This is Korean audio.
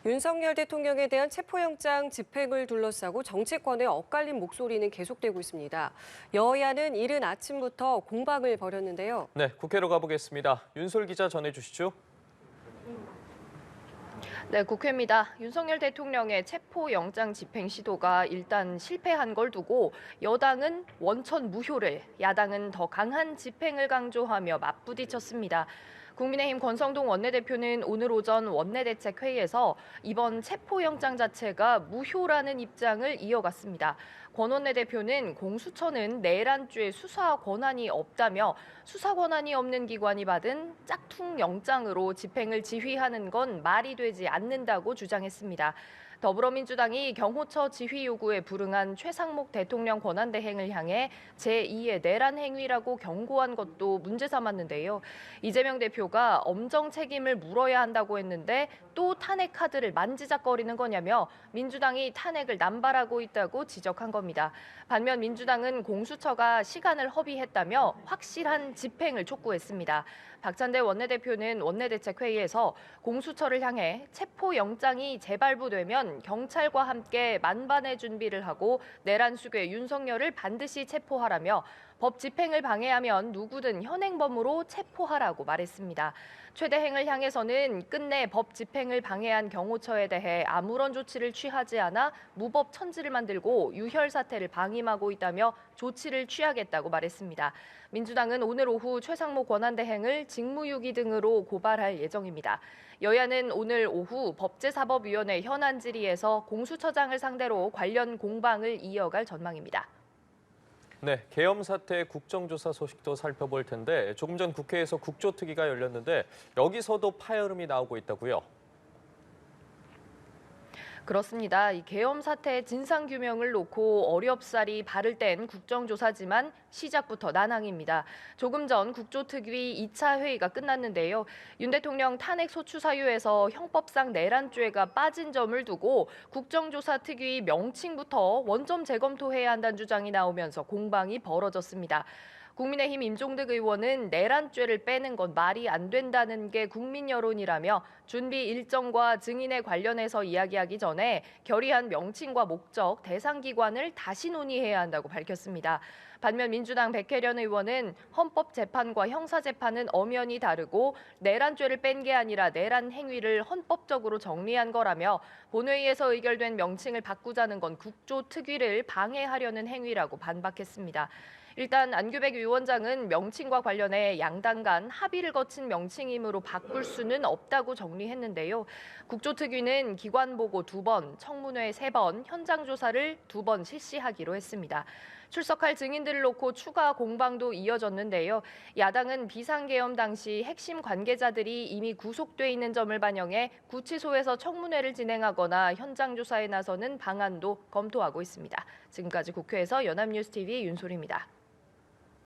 윤석열 대통령에 대한 체포영장 집행을 둘러싸고 정치권의 엇갈린 목소리는 계속되고 있습니다. 여야는 이른 아침부터 공방을 벌였는데요. 네, 국회로 가보겠습니다. 윤솔 기자 전해주시죠. 네, 국회입니다. 윤석열 대통령의 체포영장 집행 시도가 일단 실패한 걸 두고 여당은 원천 무효를, 야당은 더 강한 집행을 강조하며 맞부딪혔습니다. 국민의힘 권성동 원내대표는 오늘 오전 원내대책회의에서 이번 체포영장 자체가 무효라는 입장을 이어갔습니다. 권 원내대표는 공수처는 내란죄 수사 권한이 없다며 수사 권한이 없는 기관이 받은 짝퉁 영장으로 집행을 지휘하는 건 말이 되지 않는다고 주장했습니다. 더불어민주당이 경호처 지휘 요구에 불응한 최상목 대통령 권한대행을 향해 제2의 내란 행위라고 경고한 것도 문제 삼았는데요. 이재명 대표가 엄정 책임을 물어야 한다고 했는데 또 탄핵 카드를 만지작거리는 거냐며 민주당이 탄핵을 남발하고 있다고 지적한 겁니다. 반면 민주당은 공수처가 시간을 허비했다며 확실한 집행을 촉구했습니다. 박찬대 원내대표는 원내대책회의에서 공수처를 향해 체포영장이 재발부되면 경찰과 함께 만반의 준비를 하고 내란 수괴 윤석열을 반드시 체포하라며 법 집행을 방해하면 누구든 현행범으로 체포하라고 말했습니다. 최대행을 향해서는 끝내 법 집행을 방해한 경호처에 대해 아무런 조치를 취하지 않아 무법 천지를 만들고 유혈 사태를 방임하고 있다며 조치를 취하겠다고 말했습니다. 민주당은 오늘 오후 최상목 권한대행을 직무유기 등으로 고발할 예정입니다. 여야는 오늘 오후 법제사법위원회 현안 질의에서 공수처장을 상대로 관련 공방을 이어갈 전망입니다. 네, 계엄 사태 국정조사 소식도 살펴볼 텐데 조금 전 국회에서 국조특위가 열렸는데 여기서도 파열음이 나오고 있다고요. 그렇습니다. 이 계엄 사태의 진상 규명을 놓고 어렵사리 발을 뗀 국정조사지만 시작부터 난항입니다. 조금 전 국조특위 2차 회의가 끝났는데요. 윤 대통령 탄핵 소추 사유에서 형법상 내란죄가 빠진 점을 두고 국정조사 특위 명칭부터 원점 재검토해야 한다는 주장이 나오면서 공방이 벌어졌습니다. 국민의힘 임종득 의원은 내란죄를 빼는 건 말이 안 된다는 게 국민 여론이라며 준비 일정과 증인에 관련해서 이야기하기 전에 결의한 명칭과 목적, 대상 기관을 다시 논의해야 한다고 밝혔습니다. 반면 민주당 백혜련 의원은 헌법재판과 형사재판은 엄연히 다르고 내란죄를 뺀 게 아니라 내란 행위를 헌법적으로 정리한 거라며 본회의에서 의결된 명칭을 바꾸자는 건 국조특위를 방해하려는 행위라고 반박했습니다. 일단 안규백 위원장은 명칭과 관련해 양당 간 합의를 거친 명칭이므로 바꿀 수는 없다고 정리했는데요. 국조특위는 기관보고 2번, 청문회 3번, 현장 조사를 2번 실시하기로 했습니다. 출석할 증인들을 놓고 추가 공방도 이어졌는데요. 야당은 비상계엄 당시 핵심 관계자들이 이미 구속돼 있는 점을 반영해 구치소에서 청문회를 진행하거나 현장 조사에 나서는 방안도 검토하고 있습니다. 지금까지 국회에서 연합뉴스TV 윤솔입니다.